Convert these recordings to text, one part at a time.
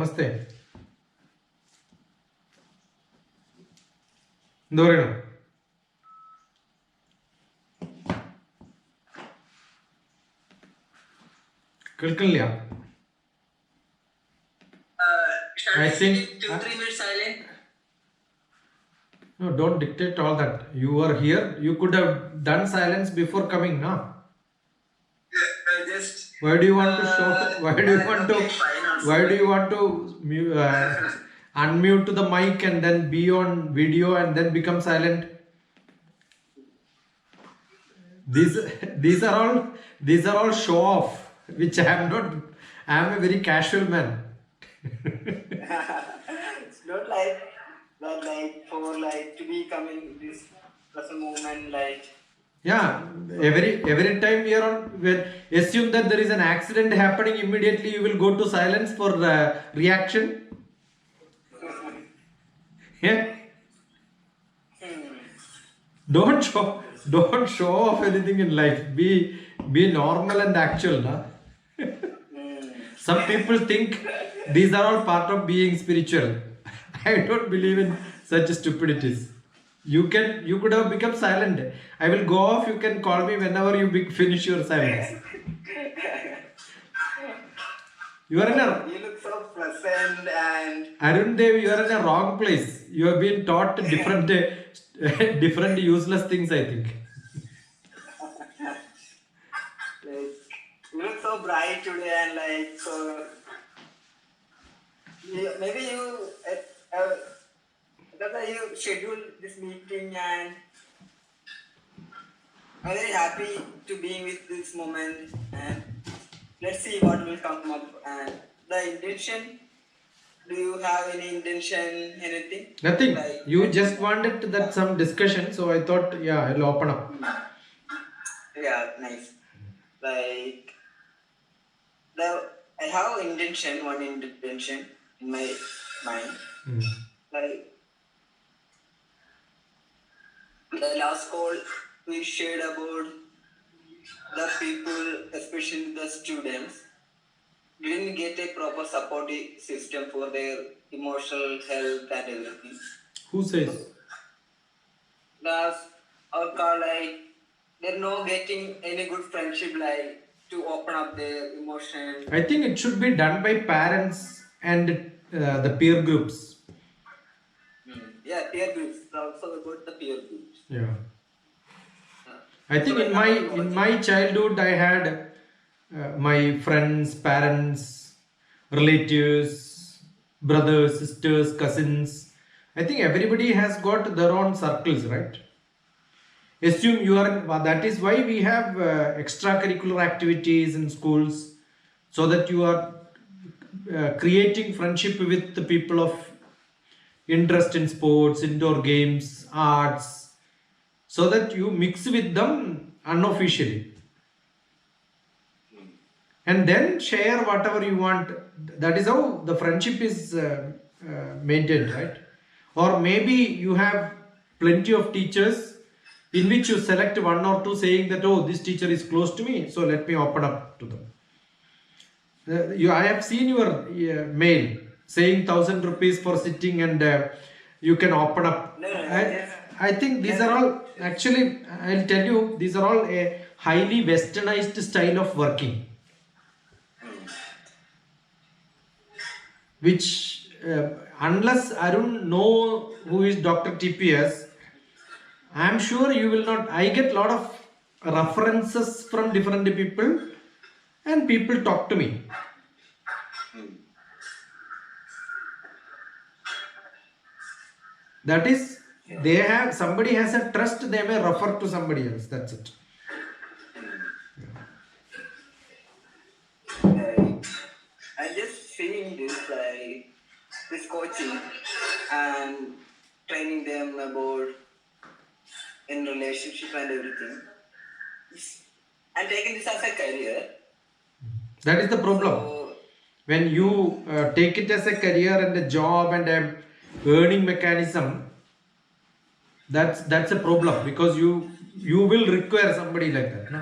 നമസ്തേ. എന്താ പറയണു? കേൾക്കണില്ല. I think 2-3 minutes silent. No, don't dictate all that. You are here. You could have done silence before coming, no? Just. Why do you want to show? Why do you want to? Why do you want to unmute the mic and then be on video and then become silent? These are all show off, which I am not. I am a very casual man. It's not like for to be coming this present moment Yeah, every time we are on, assume that there is an accident happening, immediately you will go to silence for reaction. Yeah. Don't show off anything in life. Be normal and actual, na? Some people think these are all part of being spiritual. I don't believe in such stupidities. You could have become silent. I will go off. You can call me whenever you finish your silence. You look so pleasant and Arun Dev, you are in a wrong place. You have been taught different useless things, I think. You look so bright today and so. Maybe you. That's why you schedule this meeting, and I'm very happy to be with this moment. And let's see what will come up. And the intention. Do you have any intention? Anything? Nothing. You just wanted that some discussion, so I thought, yeah, I'll open up. Yeah, nice. I have one intention in my mind. The last call we shared about the people, especially the students, didn't get a proper supporting system for their emotional health and everything. Who says? Our call they're not getting any good friendship to open up their emotions. I think it should be done by parents and the peer groups. Yeah, peer groups. Also about the peer groups. Yeah. I think in my childhood I had my friends, parents, relatives, brothers, sisters, cousins. I think everybody has got their own circles, right? Assume you are. That is why we have extracurricular activities in schools, so that you are creating friendship with the people of interest in sports, indoor games, arts, so that you mix with them unofficially. And then share whatever you want. That is how the friendship is maintained, right? Or maybe you have plenty of teachers in which you select one or two saying that, oh, this teacher is close to me, so let me open up to them. I have seen your mail saying 1,000 rupees for sitting and you can open up. I think these are all, actually, I'll tell you, these are all a highly westernized style of working. Which, unless Arun know who is DrTPS, I am sure you will not. I get a lot of references from different people and people talk to me. That is, somebody has a trust, they may refer to somebody else. That's it. I'm just seeing this coaching and training them about in relationship and everything. I'm taking this as a career. That is the problem. So, when you take it as a career and a job and a earning mechanism, that's a problem, because you will require somebody like that, no?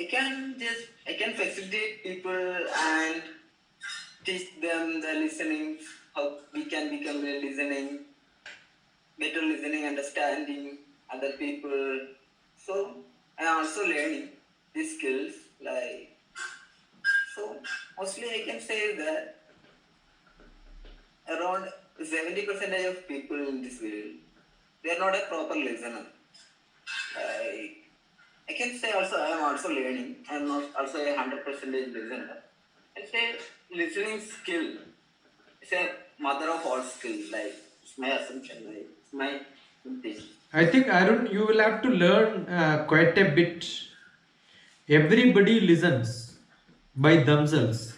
I can facilitate people and teach them the listening, how we can become a listening, better listening, understanding other people. So I am also learning these skills. So mostly I can say that around 70% of people in this world, they are not a proper listener. I, I can say also I am also learning. I am not also a 100% listener. I say listening skill is a mother of all skills. It's my assumption. It's my thing. I think, Arun, you will have to learn quite a bit. Everybody listens by themselves.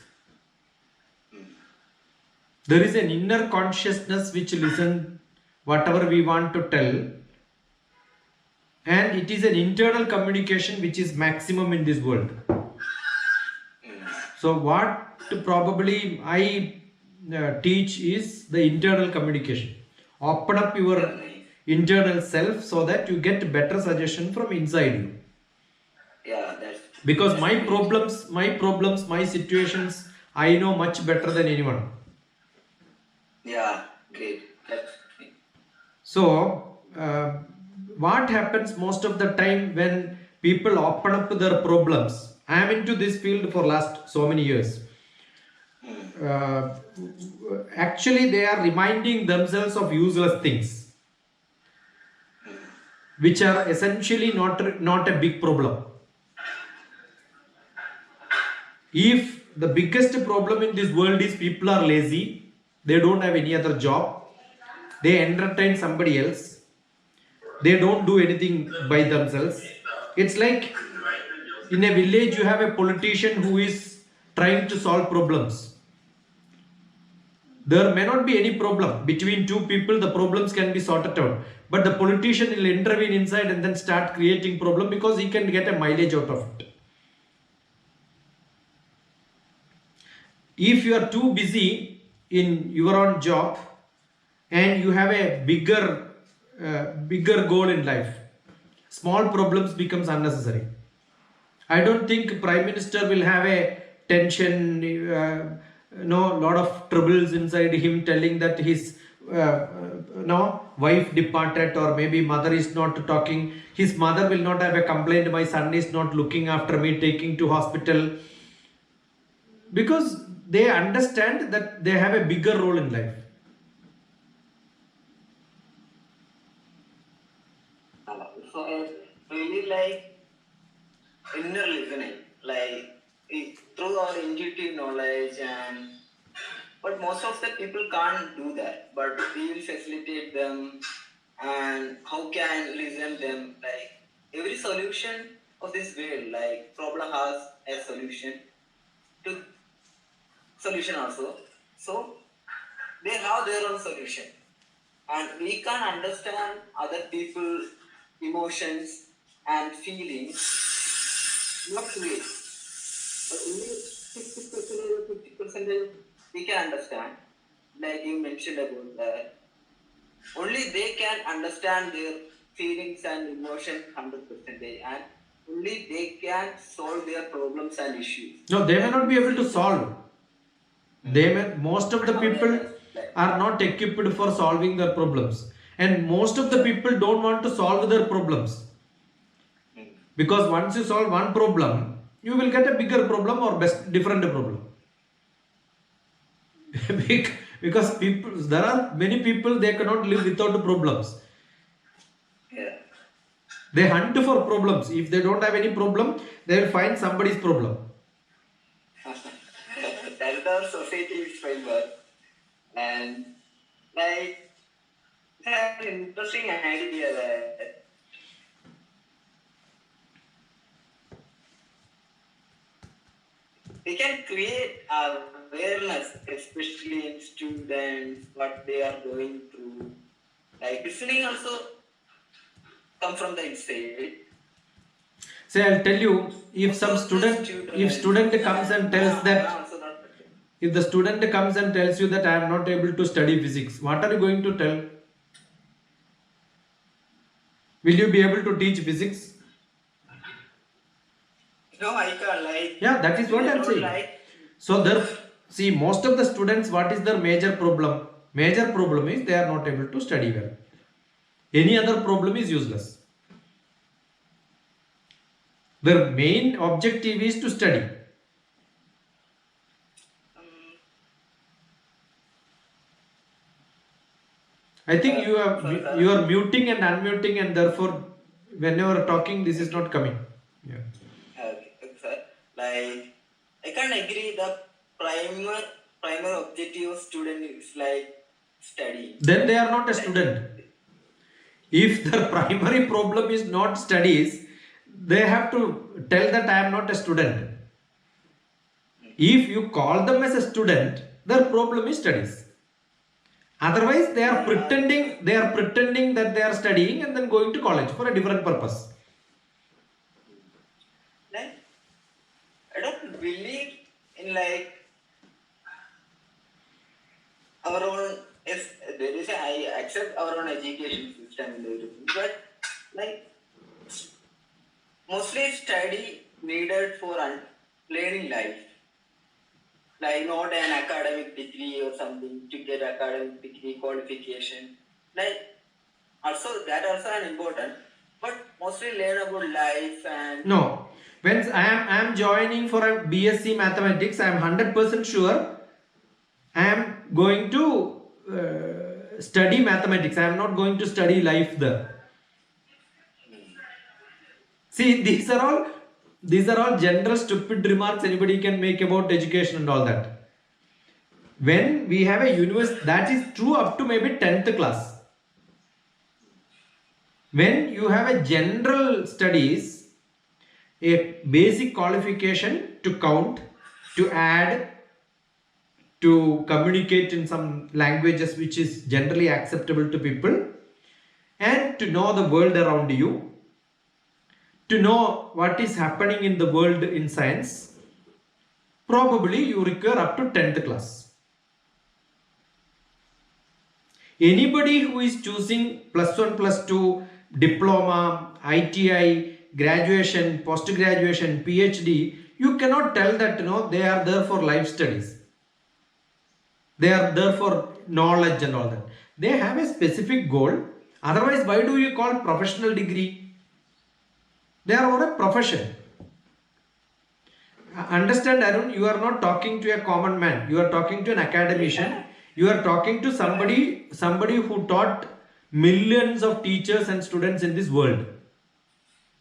There is an inner consciousness which listens whatever we want to tell, and it is an internal communication which is maximum in this world. So what probably I teach is the internal communication. Open up your internal self so that you get better suggestion from inside you. Yeah, that's Because my problems, my situations, I know much better than anyone. yeah, great. That's So, what happens most of the time when people open up their problems? I am into this field for last so many years. Actually, they are reminding themselves of useless things, which are essentially not a big problem. If the biggest problem in this world is people are lazy, they don't have any other job, they entertain somebody else, they don't do anything by themselves. It's like in a village you have a politician who is trying to solve problems. There may not be any problem between two people, the problems can be sorted out, but the politician will intervene inside and then start creating problem because he can get a mileage out of it. If you are too busy in your own job and you have a bigger goal in life, small problems becomes unnecessary. I don't think Prime Minister will have a tension, lot of troubles inside him, telling that his wife departed or maybe mother is not talking. His mother will not have a complaint. My son is not looking after me, taking to hospital, because they understand that they have a bigger role in life. so I really like inner listening, through our intuitive knowledge, but most of the people can't do that. But we will facilitate them, and how can listen them? Every solution of this world, problem has a solution to solution also. So they have their own solution, and we can understand other people's emotions and feelings, not to it, but only 60% or 50% we can understand. Like you mentioned about that, only they can understand their feelings and emotions 100%, and only they can solve their problems and issues. No, they may not be able to solve. Most of the people are not equipped for solving their problems, and most of the people don't want to solve their problems, because once you solve one problem, you will get a bigger problem or different problem. Because there are many people, they cannot live without problems. Yeah. They hunt for problems. If they don't have any problem, they will find somebody's problem. That's our society's framework. And it's an interesting idea that we can create awareness, especially in students, what they are going through. Listening also come from the inside. Say, I'll tell you, if student comes and tells that, if the student comes and tells you that I am not able to study physics, what are you going to tell? Will you be able to teach physics? No, I can't like. Yeah, that is what I I'm don't saying. like. So there, see, most of the students, what is their major problem? Major problem is they are not able to study well. Any other problem is useless. Their main objective is to study. Um, I think for you the are muting and unmuting, and therefore, whenever talking, this is not coming. Yeah. okay, sir. Like I can't agree. The primer primer objective of student is like study. Then they are not a Like student. If the primary problem is not studies, they have to tell that I am not a student. If you call them as a student, their problem is studies. Otherwise, they are pretending that they are studying and then going to college for a different purpose. like I don't believe in like our own. If there is a, I accept our own education system and everything, but like mostly study needed for learning life. Like not an academic degree or something to get academic degree qualification. Like also that also an important, but mostly learn about life and No. When I am joining for a BSc mathematics, I am 100% sure I am going to study mathematics. I am not going to study life there. See, these are all general stupid remarks anybody can make about education and all that. When we have a university, that is true up to maybe 10th class. When you have a general studies, a basic qualification to count, to add, to communicate in some languages which is generally acceptable to people, and to know the world around you, to know what is happening in the world in science, probably you require up to 10th class. Anybody who is choosing plus 1 plus 2 diploma, ITI, graduation, post graduation, PhD, you cannot tell that they are there for life studies, they are there for knowledge and all that. They have a specific goal. Otherwise, why do you call professional degree? They are for a profession. Understand, Arun, you are not talking to a common man, you are talking to an academician. You are talking to somebody who taught millions of teachers and students in this world.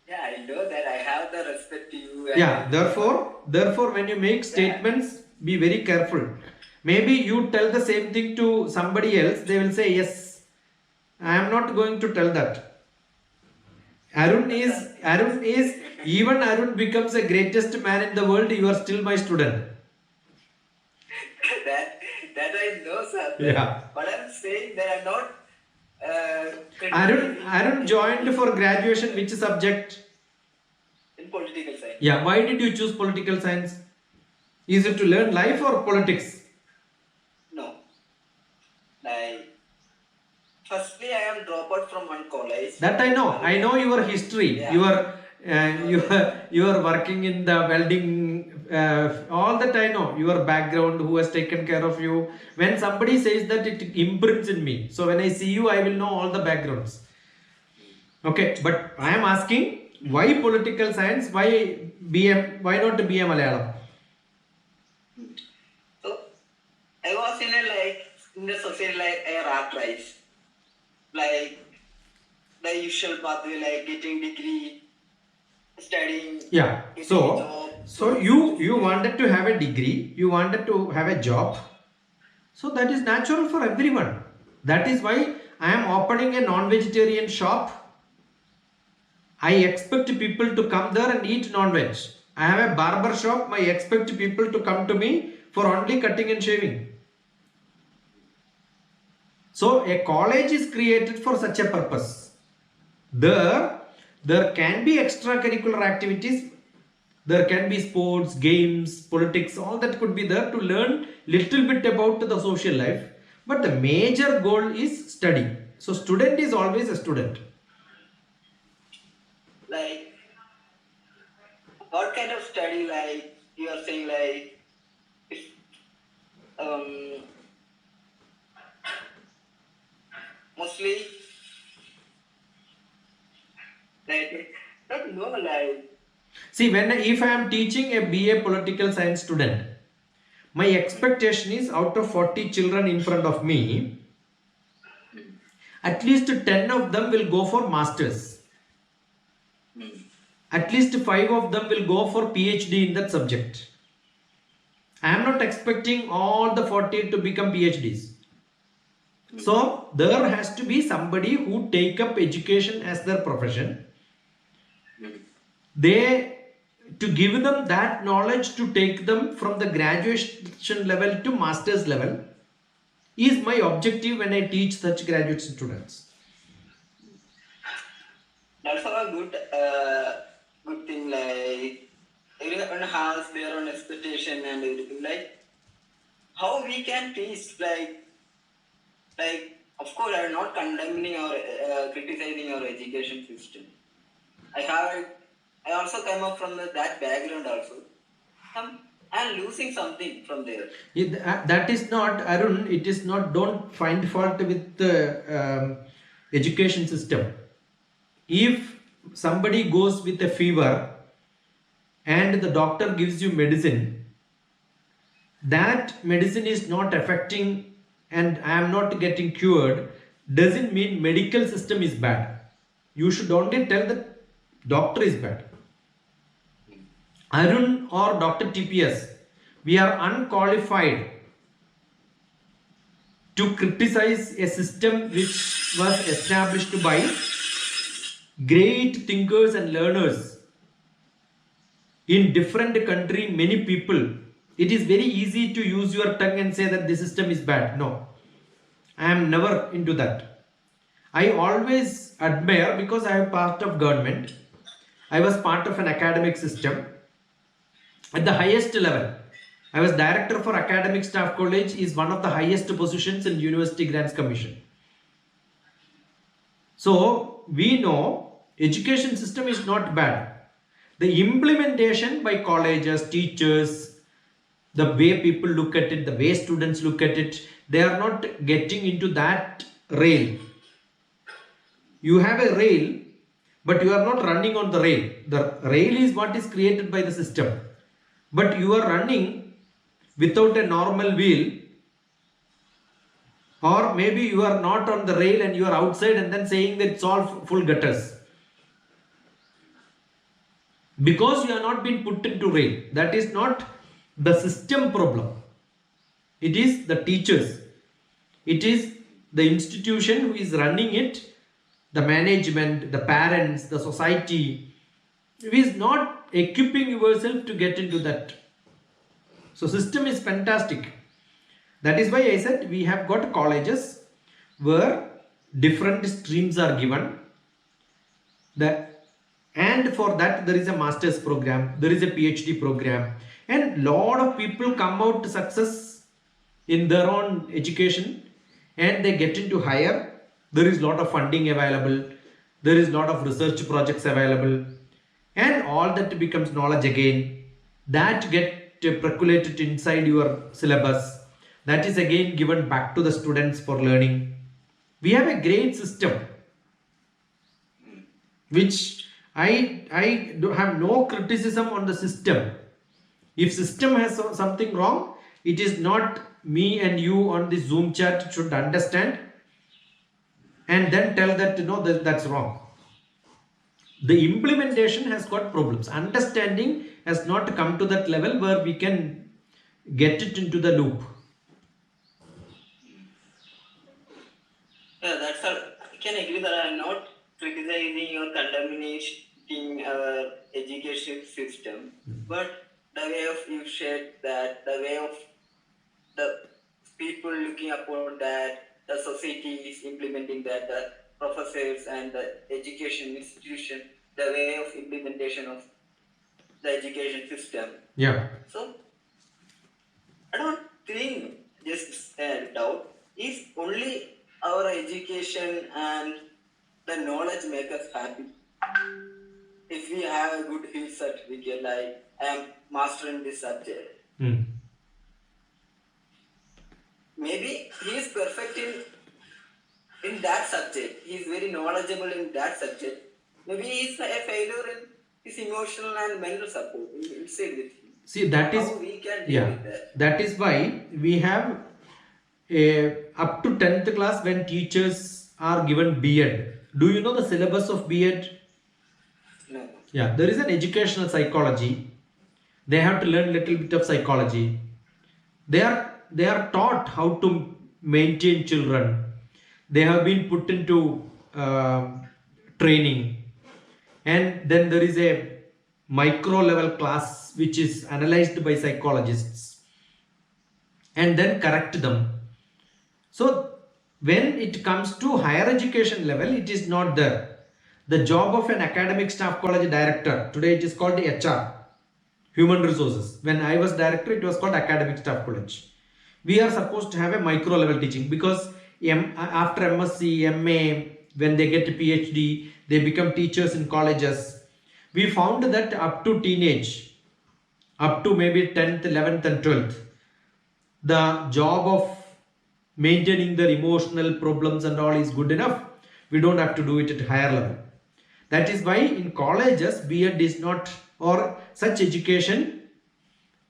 yeah, I know that I have the respect to you. Yeah, therefore when you make statements, be very careful. Maybe you tell the same thing to somebody else, they will say yes. I am not going to tell that. Arun is even Arun becomes the greatest man in the world, you are still my student. that I know, sir. Yeah. But I'm saying that I'm not. Arun joined for graduation which subject? In political science. Yeah, why did you choose political science? Is it to learn life or politics? No. Like, firstly, I am dropout from one college. That I know. I know your history. Yeah. You are working in the welding. All that I know. Your background, who has taken care of you. When somebody says that, it imprints in me. So when I see you, I will know all the backgrounds. Okay, but I am asking, why political science? Why BM? Why not BM Malayalam? So I was in the society like a rat race, like the usual pathway, like getting degree, studying. Yeah. getting a So job. you wanted to have a degree, you wanted to have a job. So that is natural for everyone. That is why I am opening a non-vegetarian shop. I expect people to come there and eat non-veg. I have a barber shop. I expect people to come to me for only cutting and shaving. So a college is created for such a purpose. There can be extracurricular activities. There can be sports, games, politics, all that could be there to learn little bit about the social life. But the major goal is study. So student is always a student. Like what kind of study like you are saying like if mostly like don't know like See, if I am teaching a BA political science student, my expectation is out of 40 children in front of me, at least 10 of them will go for masters. At least 5 of them will go for PhD in that subject. I am not expecting all the 40 to become PhDs. So there has to be somebody who take up education as their profession. They, to give them that knowledge to take them from the graduation level to master's level is my objective when I teach such graduate students. that's a good thing like everyone has their own expectation and everything like how we can teach like of course I'm not condemning or criticizing our education system. I also come up from that background also. I'm losing something from there. That is not, Arun, it is not, don't find fault with the education system. If somebody goes with a fever and the doctor gives you medicine, that medicine is not affecting and I am not getting cured, doesn't mean medical system is bad. You should only tell the doctor is bad. Arun or DrTPS, we are unqualified to criticize a system which was established by great thinkers and learners in different country, many people. It is very easy to use your tongue and say that the system is bad. No, I am never into that. I always admire, because I am part of government, I was part of an academic system at the highest level. I was director for academic staff college, is one of the highest positions in University Grants Commission. So we know education system is not bad. The implementation by colleges, teachers, the way people look at it, the way students look at it, they are not getting into that rail. You have a rail, but you are not running on the rail. The rail is what is created by the system. But you are running without a normal wheel, or maybe you are not on the rail and you are outside and then saying that it's all full gutters. Because you are not being put into rail. That is not the system problem. It is the teachers. It is the institution who is running it, the management, the parents, the society, who is not equipping yourself to get into that. So system is fantastic. That is why I said we have got colleges where different streams are given. And for that there is a master's program, there is a PhD program, and lot of people come out to success in their own education and they get into higher. There is lot of funding available, there is lot of research projects available, and all that becomes knowledge again. That get percolated inside your syllabus. That is again given back to the students for learning. We have a great system which I do have no criticism on the system. If system has something wrong, it is not me and you on the Zoom chat should understand and then tell that that's wrong. The implementation has got problems. Understanding has not come to that level where we can get it into the loop. Yeah, that's all. I can agree that I'm not criticizing or condemning our education system, but the way of you shared that, the way of the people looking upon that, the society is implementing that, the professors and the education institution, the way of implementation of the education system. Yeah. So, I don't think, just a doubt, if only our education and the knowledge make us happy. if we have a good hill certificate, like I am master in this subject, maybe he is perfect in that subject. He is very knowledgeable in that subject. Maybe he is a failure in his emotional and mental support inside with him. See, that is How we can deal with that? That is why we have up to 10th class when teachers are given B.Ed. Do you know the syllabus of B.Ed? No. Yeah, there is an educational psychology. They have to learn little bit of psychology. They are taught how to maintain children. They have been put into training, and then there is a micro level class which is analyzed by psychologists and then correct them. So when it comes to higher education level, it is not there. The job of an academic staff college director, today it is called HR, human resources. When I was director, it was called academic staff college. We are supposed to have a micro level teaching, because after MSc, MA, when they get a PhD, they become teachers in colleges. We found that up to teenage, up to maybe 10th, 11th and 12th, the job of maintaining their emotional problems and all is good enough. We don't have to do it at higher level. That is why in colleges, B.Ed is not, or such education,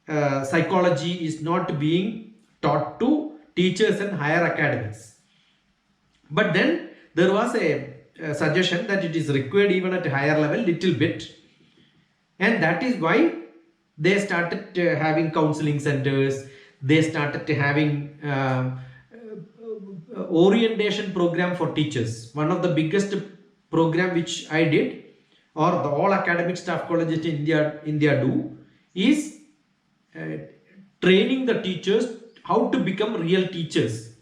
psychology is not being taught to teachers and higher academics. But then there was a suggestion that it is required even at a higher level, little bit, and that is why they started having counseling centers. They started having orientation program for teachers. One of the biggest program which I did, or the all academic staff colleges in India do, is training the teachers how to become real teachers.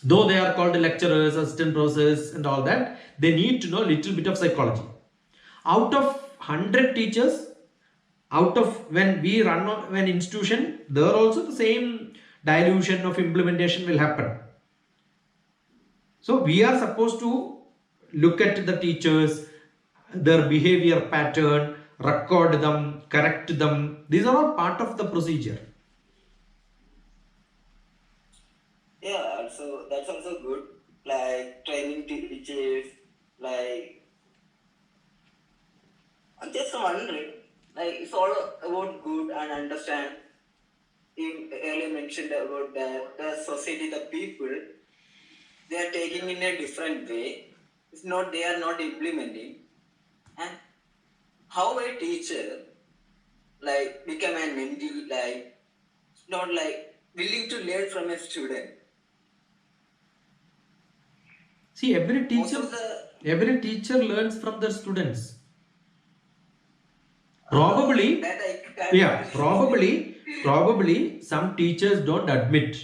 Though they are called lecturers, assistant professors and all that, they need to know a little bit of psychology. Out of 100 teachers, out of when we run an institution, there also the same dilution of implementation will happen. So we are supposed to look at the teachers, their behavior pattern, record them, correct them. These are all part of the procedure. Yeah, so that's also good. Like training teachers, like I'm just wondering, like it's all about good and understand. You earlier mentioned about the society, the people, they are taking in a different way. It's not, they are not implementing. And how a teacher like become a mentee, like not like willing to learn from a student. See, every teacher learns from their students. Probably some teachers don't admit.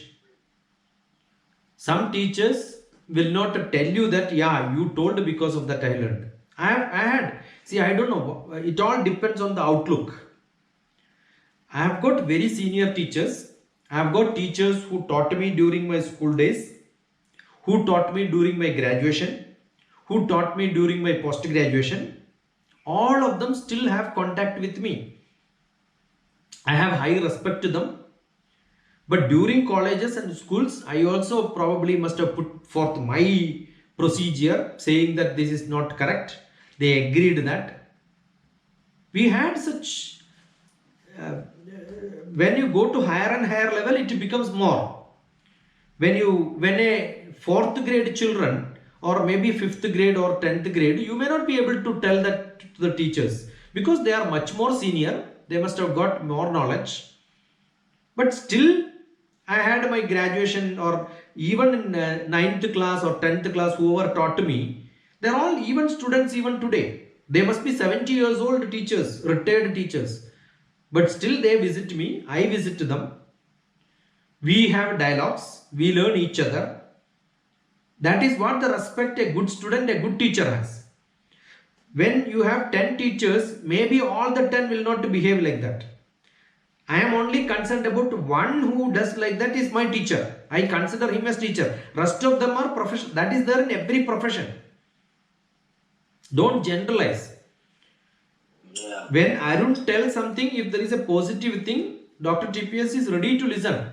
Some teachers will not tell you that, yeah, you told because of that I learned. I had, see, I don't know, it all depends on the outlook. I have got very senior teachers. I have got teachers who taught me during my school days, who taught me during my graduation, who taught me during my post-graduation. All of them still have contact with me. I have high respect to them. But during colleges and schools, I also probably must have put forth my procedure saying that this is not correct. They agreed that. We had such, when you go to higher and higher level, it becomes more. When a 4th grade children, or maybe 5th grade or 10th grade, you may not be able to tell that to the teachers, because they are much more senior. They must have got more knowledge. But still, I had my graduation, or even in 9th class or 10th class, whoever taught me, they're all even students even today. They must be 70 years old teachers, retired teachers. But still they visit me, I visit them. We have dialogues, we learn each other. That is what the respect a good student, a good teacher has. When you have 10 teachers, maybe all the 10 will not behave like that. I am only concerned about one who does like that is my teacher. I consider him as teacher. Rest of them are professional. That is there in every profession. Don't generalize. Yeah. When Arun tells something, if there is a positive thing, Dr. TPS is ready to listen.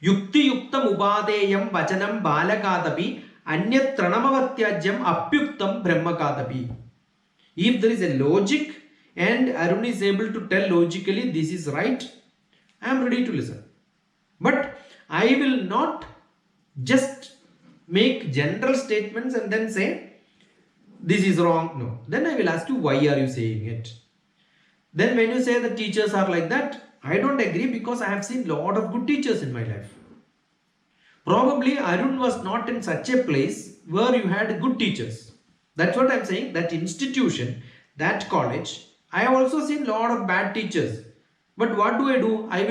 Yukti yuktam ubadeyam vachanam balakadapi anyat tranamavatyajyam apyuktam brahmakadapi. If there is a logic and Arun is able to tell logically this is right, I am ready to listen. But I will not just make general statements and then say this is wrong. No. Then I will ask you, why are you saying it? Then when you say the teachers are like that, I don't agree, because I have seen a lot of good teachers in my life. Probably Arun was not in such a place where you had good teachers. That's what I'm saying. That institution, that college, I have also seen a lot of bad teachers. But what do? I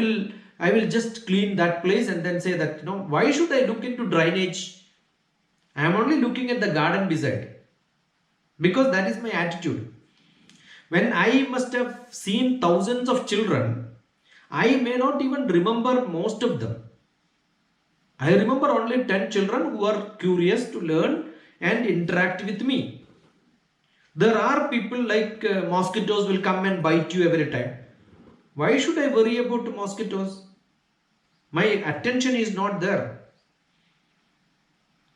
will just clean that place and then say that, why should I look into drainage? I am only looking at the garden beside, because that is my attitude. When I must have seen thousands of children, I may not even remember most of them. I remember only 10 children who are curious to learn and interact with me. There are people like mosquitoes will come and bite you every time. Why should I worry about mosquitoes? My attention is not there.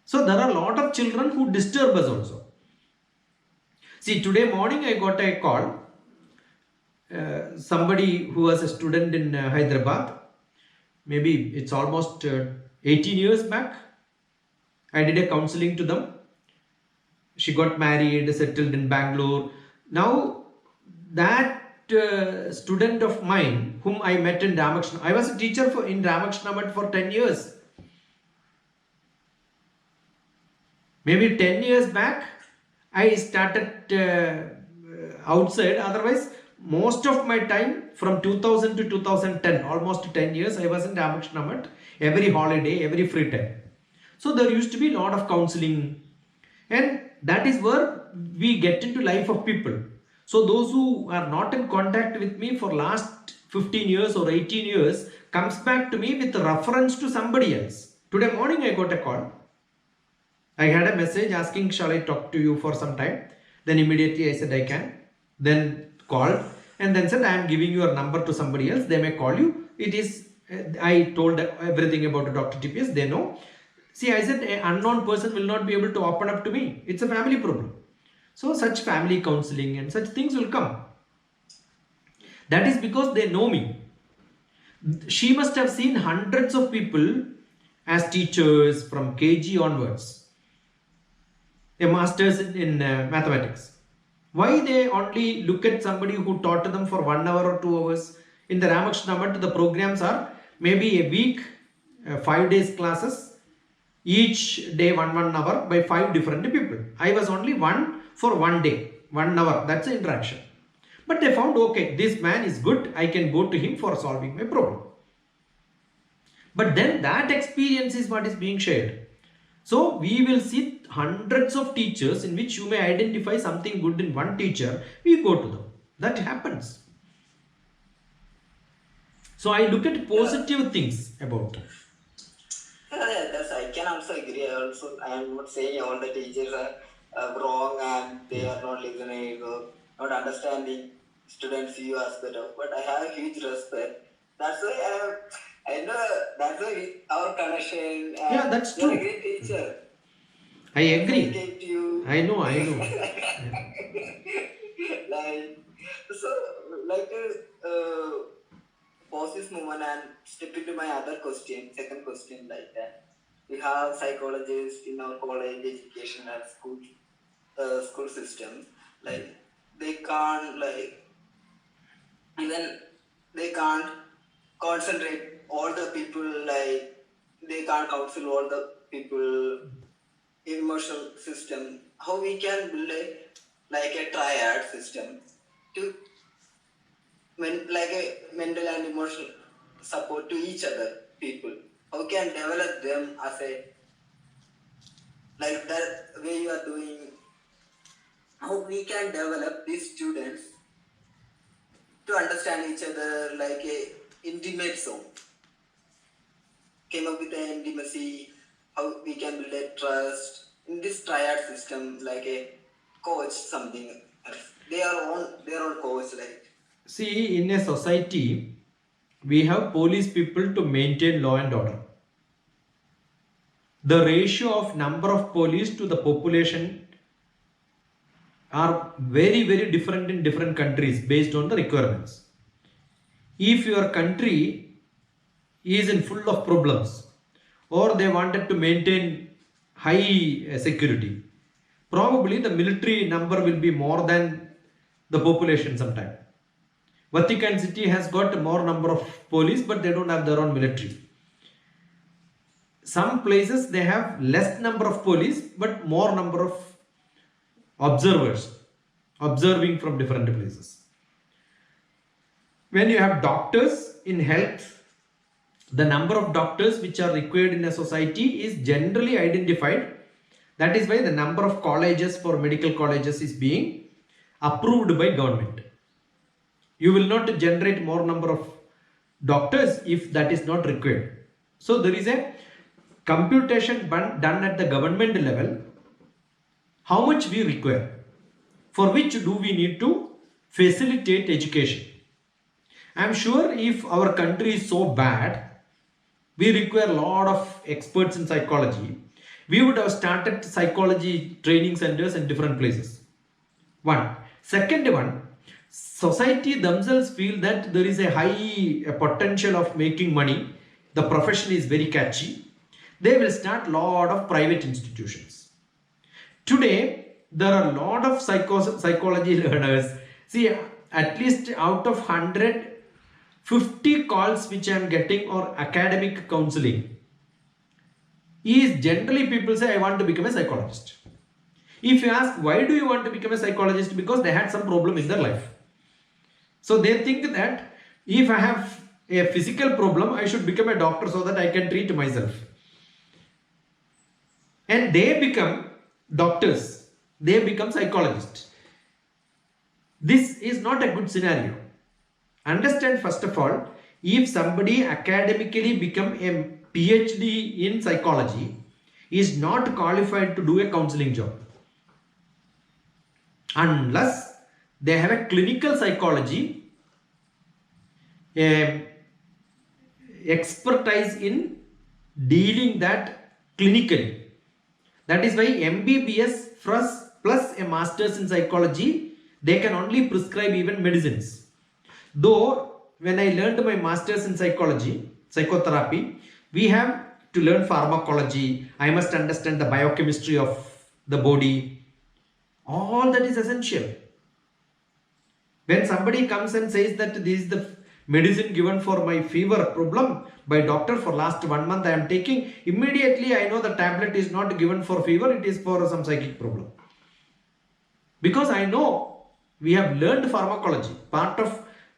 So there are a lot of children who disturb us also. See, today morning I got a call. Somebody who was a student in Hyderabad, maybe it's almost 18 years back, I did a counseling to them. She got married, settled in Bangalore. Now, that student of mine whom I met in Ramakrishna, I was a teacher in Ramakrishna for 10 years. Maybe 10 years back, I started outside. Otherwise, most of my time from 2000 to 2010, almost 10 years, I was in Ramakrishna every holiday, every free time. So there used to be a lot of counseling, and that is where we get into life of people. So those who are not in contact with me for last 15 years or 18 years comes back to me with reference to somebody else. Today morning I got a call. I had a message asking, shall I talk to you for some time? Then immediately I said I can. Then called and then said, I am giving your number to somebody else. They may call you. It is, I told everything about Dr. TPS. They know. See, I said an unknown person will not be able to open up to me. It's a family problem. So such family counseling and such things will come. That is because they know me. She must have seen hundreds of people as teachers from KG onwards. A master's in mathematics. Why they only look at somebody who taught to them for 1 hour or 2 hours? In the Ramakrishna Math, the programs are maybe a week, 5 days classes, each day 1 hour by 5 different people. I was only one for 1 day, 1 hour. That's the interaction. But they found, okay, this man is good. I can go to him for solving my problem. But then that experience is what is being shared. So we will see hundreds of teachers in which you may identify something good in one teacher. We go to them. That happens. So I look at positive things about it. Yeah, that's, I can also agree. I am not saying all the teachers are wrong and they are not listening or not understanding students' view as better. But I have huge respect. That's why I know that's why our connection. Yeah, that's you're true. a great teacher. I agree. Came to you. I know. Like so, like pause this moment and step into my other question, second question, like that. We have psychologists in our college education and school system. Like they can't even they can't concentrate all the people, like they can't counsel all the people emotional system. How we can build a triad system to like a mental and emotional support to each other people. How can develop them as a like that way you are doing? How we can develop these students to understand each other like a intimate zone? Came up with an intimacy. How we can build a trust in this triad system, like a coach something else. their own course, like. See, in a society, we have police people to maintain law and order. The ratio of number of police to the population are very, very different in different countries based on the requirements. If your country is in full of problems or they wanted to maintain high security, probably the military number will be more than the population sometime. Vatican City has got more number of police, but they don't have their own military. Some places they have less number of police, but more number of observers observing from different places. When you have doctors in health, the number of doctors which are required in a society is generally identified. That is why the number of colleges for medical colleges is being approved by government. You will not generate more number of doctors if that is not required. So there is a computation done at the government level. How much we require, for which do we need to facilitate education. I am sure if our country is so bad, we require a lot of experts in psychology, we would have started psychology training centers in different places. One. Second one, society themselves feel that there is a high potential of making money. The profession is very catchy. They will start a lot of private institutions. Today, there are a lot of psychology learners. See, at least out of 100, 50 calls which I am getting or academic counseling is generally people say, I want to become a psychologist. If you ask, why do you want to become a psychologist? Because they had some problem in their life. So they think that if I have a physical problem, I should become a doctor so that I can treat myself. And they become doctors. They become psychologists. This is not a good scenario. Understand, first of all, if somebody academically become a PhD in psychology, is not qualified to do a counseling job. Unless they have a clinical psychology expertise in dealing that clinically. That is why MBBS plus a master's in psychology, they can only prescribe even medicines. Though when I learned my master's in psychotherapy, we have to learn pharmacology. I must understand the biochemistry of the body. All that is essential. When somebody comes and says that this is the medicine given for my fever problem by doctor for last 1 month I am taking, immediately I know the tablet is not given for fever, it is for some psychic problem. Because I know we have learned pharmacology.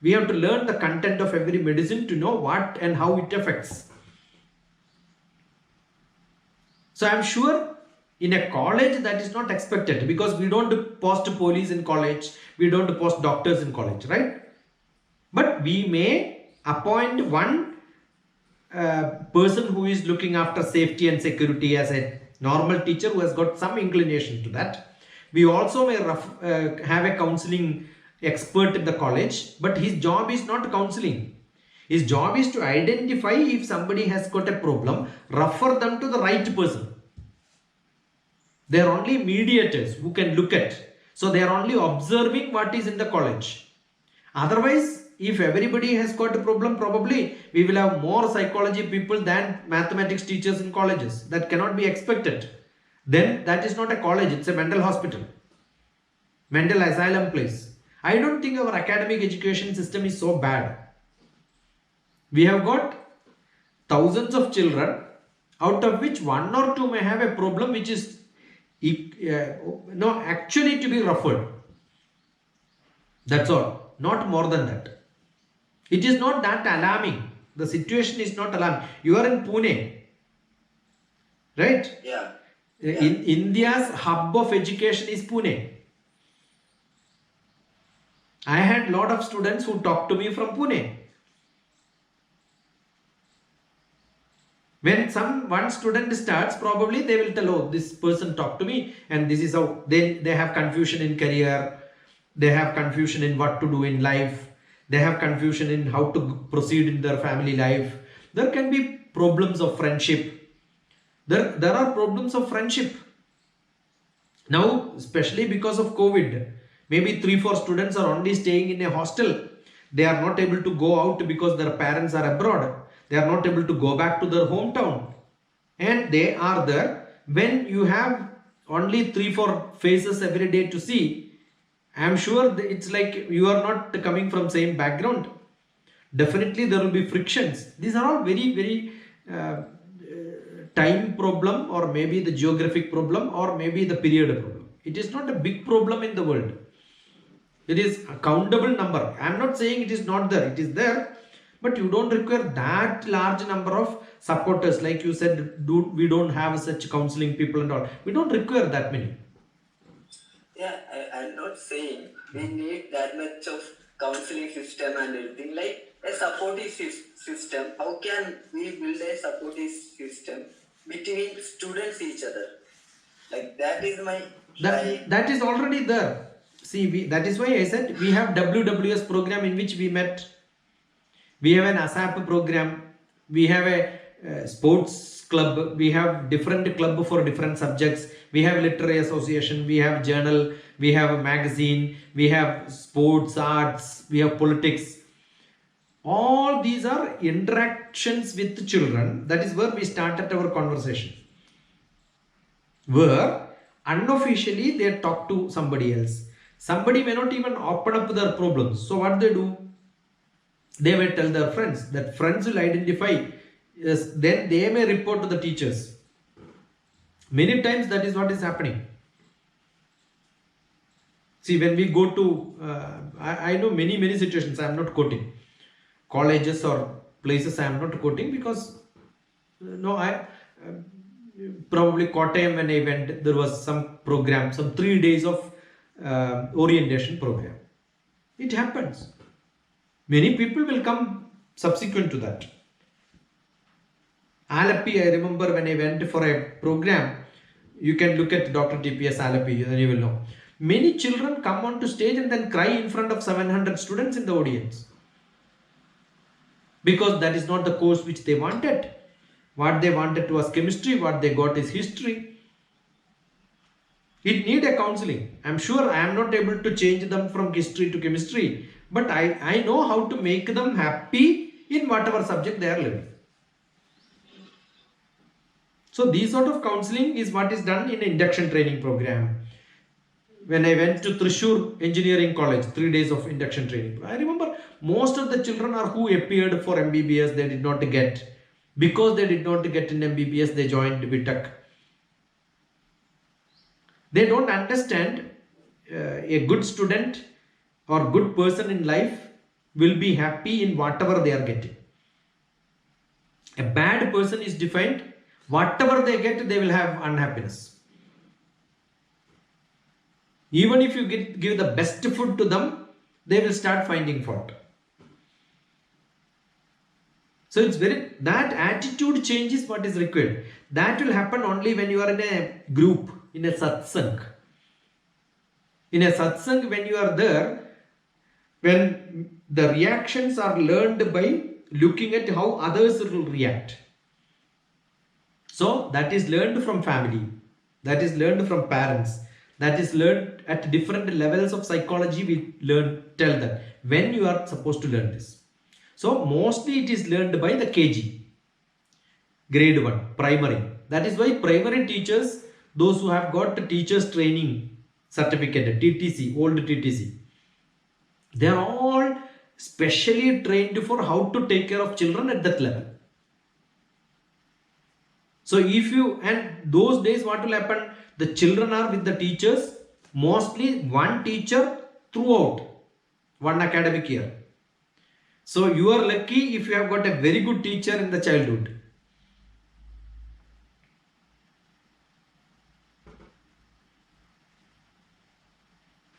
We have to learn the content of every medicine to know what and how it affects. So I am sure in a college that is not expected, because we don't post police in college, we don't post doctors in college, right? But we may appoint one person who is looking after safety and security as a normal teacher who has got some inclination to that. We also may have a counseling expert in the college, but his job is not counseling. His job is to identify if somebody has got a problem, refer them to the right person. They are only mediators who can look at. So they are only observing what is in the college. Otherwise, if everybody has got a problem, probably we will have more psychology people than mathematics teachers in colleges. That cannot be expected. Then that is not a college, it's a mental hospital. Mental asylum place. I don't think our academic education system is so bad. We have got thousands of children, out of which 1 or 2 may have a problem which is actually to be referred. That's all. Not more than that. It is not that alarming. The situation is not alarming. You are in Pune, right? Yeah. In India's hub of education is Pune. I had a lot of students who talked to me from Pune. When one student starts, probably they will tell, oh, this person talked to me and this is how they have confusion in career They have confusion in what to do in life. They have confusion in how to proceed in their family life. There can be problems of friendship. There are problems of friendship. Now, especially because of COVID, maybe 3-4 students are only staying in a hostel. They are not able to go out because their parents are abroad. They are not able to go back to their hometown. And they are there. When you have only 3-4 faces every day to see, I am sure it's like you are not coming from same background. Definitely there will be frictions. These are all very, very time problem, or maybe the geographic problem, or maybe the period problem. It is not a big problem in the world. It is a countable number. I am not saying it is not there. It is there, but you don't require that large number of supporters. Like you said, we don't have such counseling people and all. We don't require that many. Yeah, I'm not saying we need that much of counseling system and everything. Like a supportive system, how can we build a supportive system between students each other? Like that is my that is already there. See, that is why I said we have WWS program in which we met. We have an ASAP program. We have a sports club. We have different club for different subjects. We have literary association. We have journal. We have a magazine. We have sports, arts. We have politics. All these are interactions with children. That is where we started our conversation. Where unofficially they talk to somebody else. Somebody may not even open up their problems. So what they do? They may tell their friends. That friends will identify. Yes, then they may report to the teachers. Many times that is what is happening. See, when we go to, I know many situations. I am not quoting colleges or places. I am not quoting because probably Kottayam when I went, there was some program, some 3 days of orientation program. It happens. Many people will come subsequent to that. Alapi, I remember when I went for a program, you can look at DrTPS Alapi, then you will know. Many children come onto stage and then cry in front of 700 students in the audience. Because that is not the course which they wanted. What they wanted was chemistry, what they got is history. It need a counseling. I am sure I am not able to change them from history to chemistry, but I know how to make them happy in whatever subject they are learning. So these sort of counseling is what is done in an induction training program. When I went to Thrissur Engineering College, 3 days of induction training, I remember most of the children are who appeared for MBBS, they did not get. Because they did not get in MBBS, they joined BTech. They don't understand a good student or good person in life will be happy in whatever they are getting. A bad person is defined, whatever they get, they will have unhappiness. Even if you give the best food to them, they will start finding fault. So it's that attitude change is what is required. That will happen only when you are in a group, in a satsang. In a satsang, when you are there, when the reactions are learned by looking at how others will react. So that is learned from family. That is learned from parents. That is learned at different levels of psychology. We tell them when you are supposed to learn this. So mostly it is learned by the KG, grade 1, primary. That is why primary teachers, those who have got teachers training certificate, TTC, old TTC, they are all specially trained for how to take care of children at that level. So and those days what will happen? The children are with the teachers, mostly one teacher throughout one academic year. So you are lucky if you have got a very good teacher in the childhood.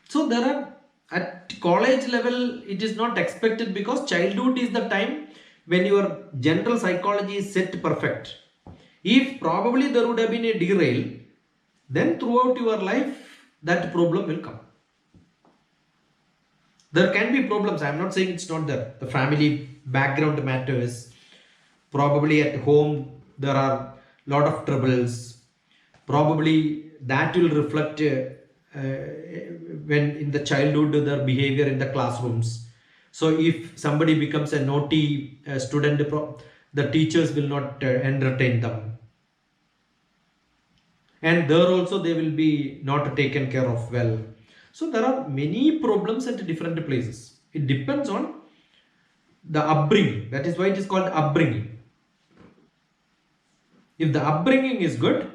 So there are, at college level, it is not expected because childhood is the time when your general psychology is set perfect. If probably there would have been a derail, then throughout your life, that problem will come. There can be problems, I'm not saying it's not there. The family background matters. Probably at home there are lot of troubles. Probably that will reflect when in the childhood their behavior in the classrooms. So if somebody becomes a naughty student, the teachers will not entertain them, and there also they will be not taken care of well. So there are many problems at different places. It depends on the upbringing. That is why it is called upbringing. If the upbringing is good,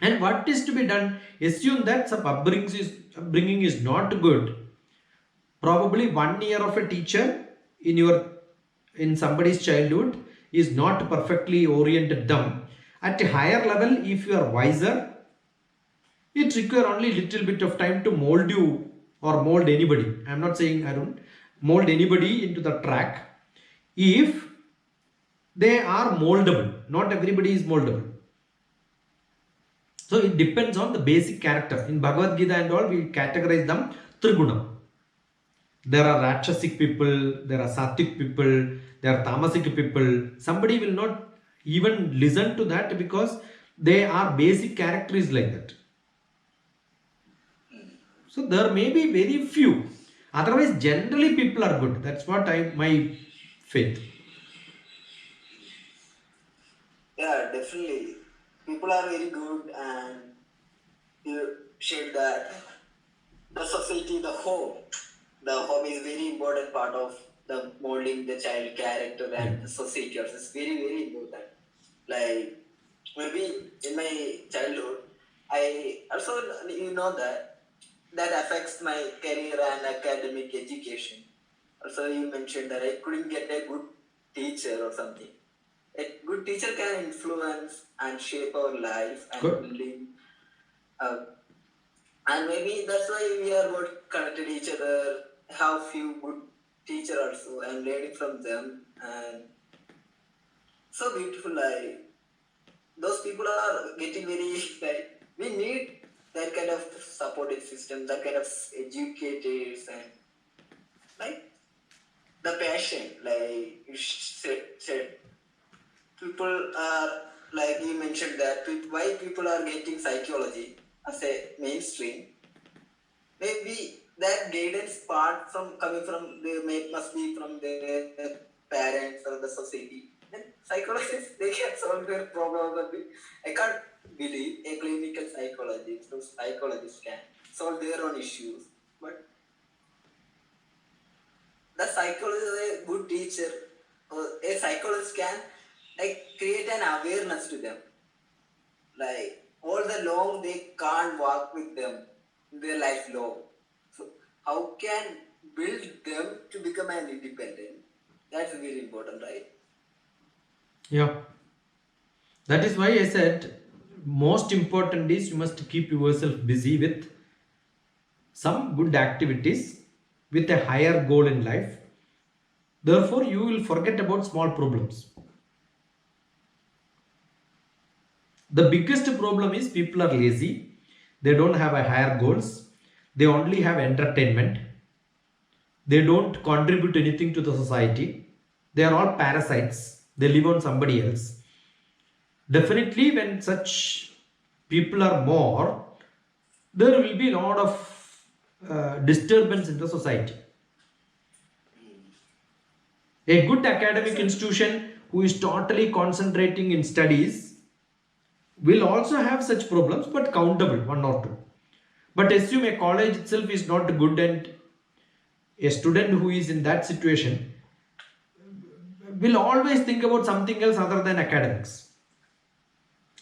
and what is to be done, assume that some upbringing is not good. Probably 1 year of a teacher in somebody's childhood is not perfectly oriented them. At a higher level, if you are wiser, it requires only little bit of time to mold you or mold anybody. I'm not saying Arun, mold anybody into the track if they are moldable. Not everybody is moldable. So it depends on the basic character. In Bhagavad Gita and all, we categorize them Trigunam. There are Rakshasic people, there are Sattvic people, there are Tamasic people. Somebody will not even listen to that because they are basic characters like that. So there may be very few. Otherwise, generally people are good. That's what my faith. Yeah, definitely. People are very good, and you shared that the society, the home is very important part of the molding the child character, and the society also is very, very important. Like maybe in my childhood, I also, you know, that affects my career and academic education. Also, you mentioned that I couldn't get a good teacher or something. A good teacher can influence and shape our life and Good. building. And maybe that's why we are good connected each other. Have few good teachers also and learning from them, and so beautiful. Like those people are getting very like we need that kind of supportive system, that kind of educators, and like the passion. Like you said people are like you mentioned that why people are getting psychology as a mainstream. Maybe that guidance part from coming from must be from their parents or the society. And psychologists, they can solve their problems. I can't believe a clinical psychologist or psychologist can solve their own issues, but the psychologist is a good teacher, or a psychologist can like create an awareness to them. Like all the long they can't walk with them in their life long. So how can build them to become an independent? That's very important, right? Yeah. That is why I said most important is you must keep yourself busy with some good activities with a higher goal in life. Therefore, you will forget about small problems. The biggest problem is people are lazy. They don't have a higher goals. They only have entertainment. They don't contribute anything to the society. They are all parasites. They live on somebody else. Definitely, when such people are more, there will be a lot of disturbance in the society. A good academic institution who is totally concentrating in studies will also have such problems, but countable, one or two. But assume a college itself is not good, and a student who is in that situation will always think about something else other than academics.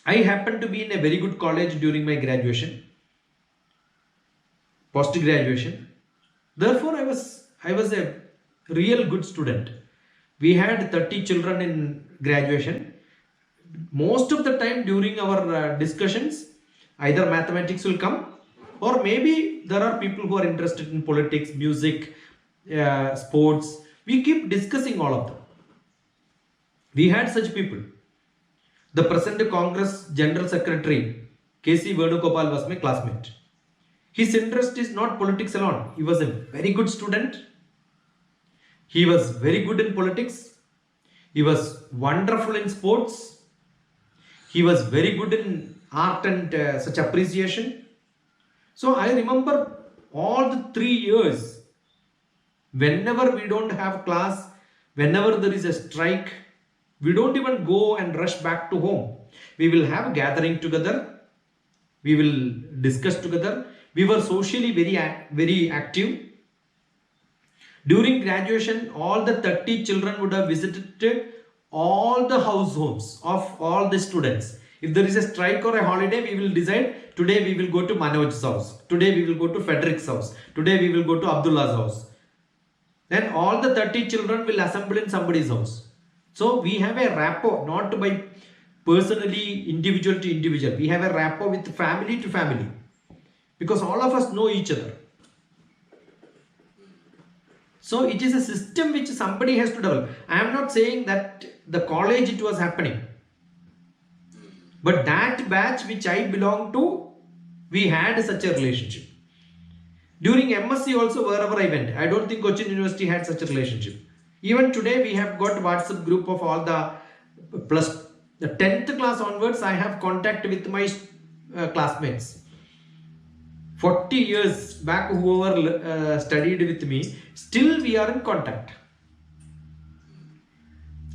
I happened to be in a very good college during my graduation, post-graduation. Therefore, I was a real good student. We had 30 children in graduation. Most of the time during our discussions, either mathematics will come, or maybe there are people who are interested in politics, music, sports. We keep discussing all of them. We had such people. The present Congress General Secretary K.C. Venugopal was my classmate. His interest is not politics alone. He was a very good student. He was very good in politics. He was wonderful in sports. He was very good in art and such appreciation. So I remember all the 3 years, whenever we don't have class, whenever there is a strike, we don't even go and rush back to home. We will have a gathering together. We will discuss together. We were socially very active. During graduation, all the 30 children would have visited all the households of all the students. If there is a strike or a holiday, we will decide today we will go to Manoj's house. Today we will go to Frederick's house. Today we will go to Abdullah's house. Then all the 30 children will assemble in somebody's house. So we have a rapport, not by personally individual to individual. We have a rapport with family to family. Because all of us know each other. So it is a system which somebody has to develop. I am not saying that the college it was happening. But that batch which I belong to, we had such a relationship. During MSc also, wherever I went, I don't think Cochin University had such a relationship. Even today we have got WhatsApp group of all the plus the 10th class onwards, I have contact with my classmates. 40 years back, whoever studied with me, still we are in contact.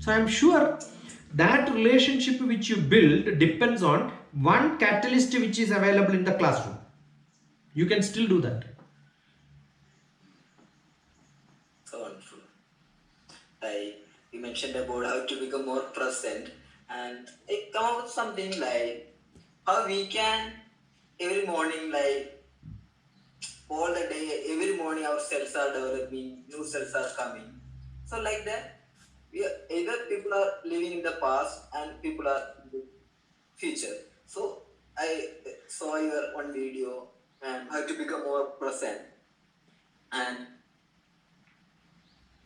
So I am sure that relationship which you build depends on one catalyst which is available in the classroom. You can still do that. So wonderful. You mentioned about how to become more present, and I come up with something like how we can every morning, like all the day, every morning our cells are developing, new cells are coming. So like that, either people are living in the past and people are in the future. So I saw your one video and how to become more present and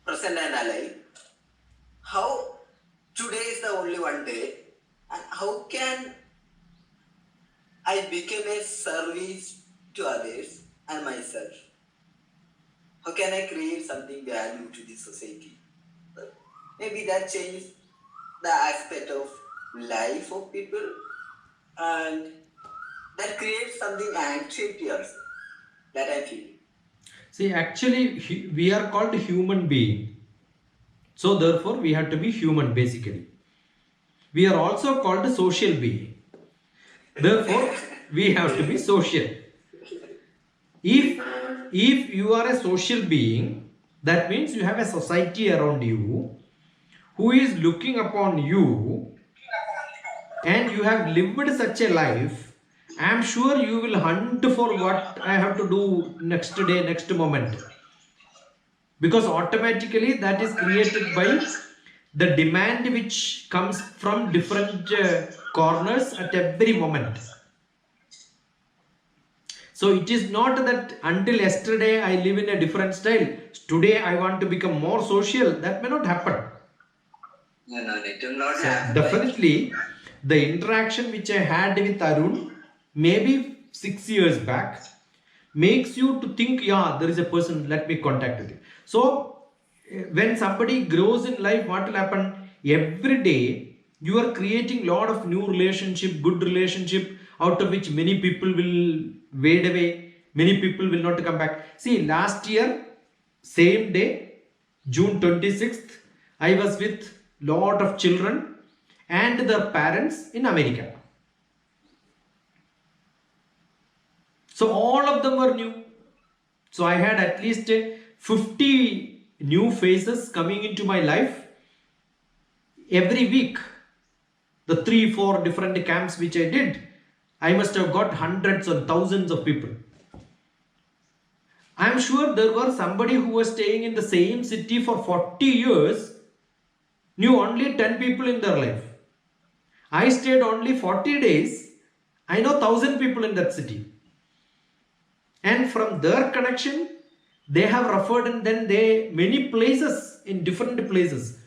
alive. How today is the only one day, and how can I become a service to others and myself? How can I create something value to the society? Maybe that changes the aspect of life of people, and that creates something anxiety also that I feel. See, actually, we are called human being. So therefore, we have to be human basically. We are also called social being. Therefore, we have to be social. If you are a social being, that means you have a society around you who is looking upon you, and you have lived such a life. I am sure you will hunt for what I have to do next day, next moment. Because automatically that is created by the demand which comes from different corners at every moment. So it is not that until yesterday I live in a different style, today I want to become more social. That may not happen. No, it will not So happen. definitely the interaction which I had with Arun maybe 6 years back makes you to think, yeah, there is a person, let me contact with you. So when somebody grows in life, what will happen? Every day you are creating lot of new relationship, good relationship, out of which many people will wade away, many people will not come back. See, last year, same day, June 26th, I was with lot of children and their parents in America. So all of them were new. So I had at least 50 new faces coming into my life every week. The 3-4 different camps which I did, I must have got hundreds and thousands of people. I am sure there were somebody who was staying in the same city for 40 years, knew only 10 people in their life. I stayed only 40 days. I know 1,000 people in that city. And from their connection, they have referred, and then many places in different places.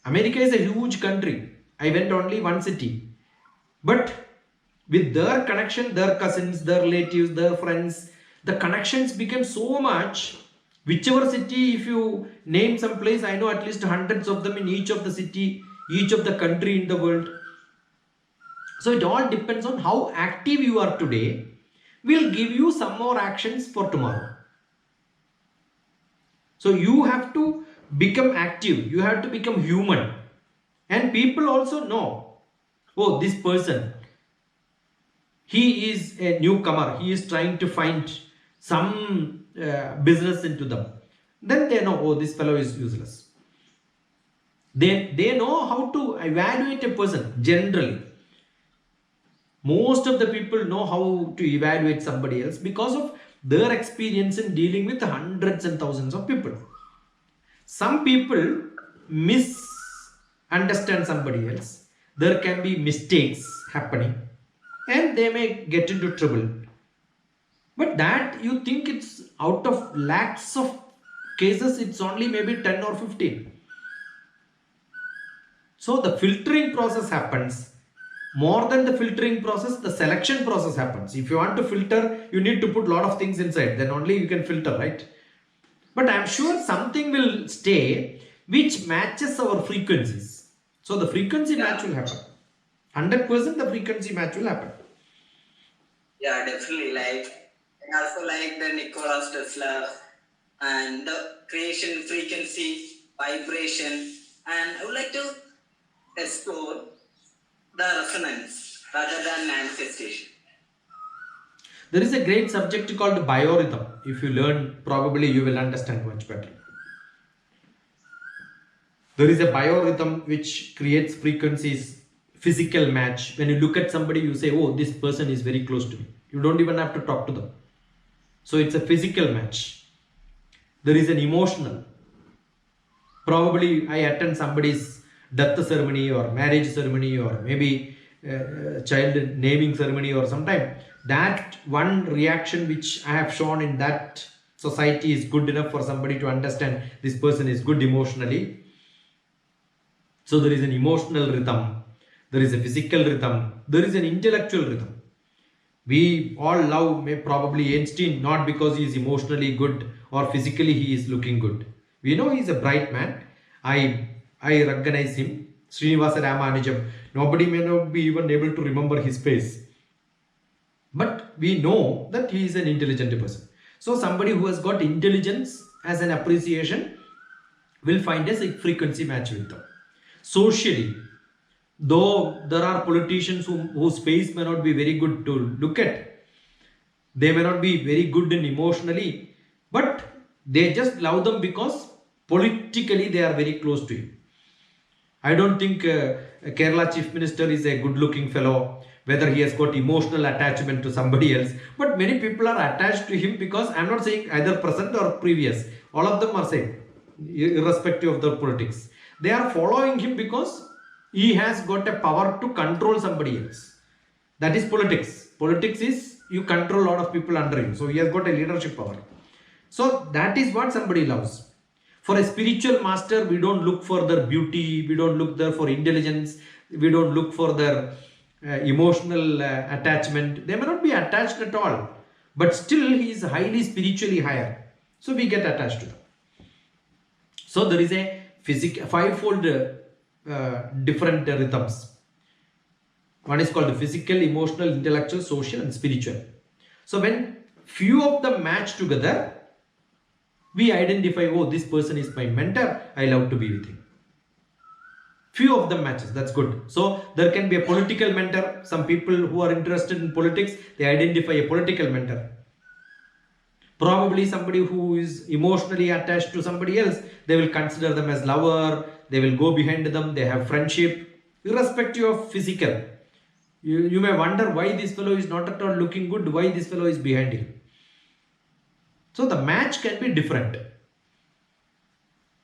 America is a huge country. I went only one city. But With their connection, their cousins, their relatives, their friends, the connections became so much. Whichever city, if you name some place, I know at least hundreds of them in each of the city, each of the country in the world. So it all depends on how active you are today, will give you some more actions for tomorrow. So you have to become active, you have to become human. And people also know, oh, this person, he is a newcomer, he is trying to find some business into them. Then they know, oh, this fellow is useless. They know how to evaluate a person generally. Most of the people know how to evaluate somebody else because of their experience in dealing with hundreds and thousands of people. Some people misunderstand somebody else. There can be mistakes happening and they may get into trouble. But that you think it's out of lakhs of cases, it's only maybe 10 or 15. So the filtering process happens. More than the filtering process, the selection process happens. If you want to filter, you need to put a lot of things inside. Then only you can filter, right? But I'm sure something will stay which matches our frequencies. So the frequency match will happen. 100% the frequency match will happen. Yeah, definitely. Like, and also like the Nikola Tesla and the creation frequency, vibration, and I would like to explore the resonance rather than manifestation. There is a great subject called biorhythm. If you learn, probably you will understand much better. There is a biorhythm which creates frequencies, physical match. When you look at somebody, you say, oh, this person is very close to me. You don't even have to talk to them. So it's a physical match. There is an emotional. Probably I attend somebody's death ceremony or marriage ceremony or maybe child naming ceremony or sometime. That one reaction which I have shown in that society is good enough for somebody to understand this person is good emotionally. So there is an emotional rhythm, there is a physical rhythm, there is an intellectual rhythm. We all love probably Einstein not because he is emotionally good or physically he is looking good. We know he is a bright man. I recognize him. Srinivasa Ramanujam. Nobody may not be even able to remember his face. But we know that he is an intelligent person. So somebody who has got intelligence as an appreciation will find a frequency match with them. Socially, though there are politicians whose face may not be very good to look at, they may not be very good in emotionally, but they just love them because politically they are very close to him. I don't think Kerala Chief Minister is a good looking fellow, whether he has got emotional attachment to somebody else, but many people are attached to him because I'm not saying either present or previous, all of them are same, irrespective of the politics. They are following him because he has got a power to control somebody else. That is politics. Politics is you control a lot of people under you. So he has got a leadership power. So that is what somebody loves. For a spiritual master, we don't look for their beauty, we don't look there for intelligence, we don't look for their emotional attachment. They may not be attached at all, but still he is highly spiritually higher. So we get attached to them. So there is a fivefold different rhythms. One is called physical, emotional, intellectual, social and spiritual. So when few of them match together, we identify, oh, this person is my mentor, I love to be with him. Few of them matches, that's good. So there can be a political mentor. Some people who are interested in politics, they identify a political mentor. Probably somebody who is emotionally attached to somebody else, they will consider them as lover, they will go behind them, they have friendship, irrespective of physical. You may wonder why this fellow is not at all looking good, why this fellow is behind him. So the match can be different.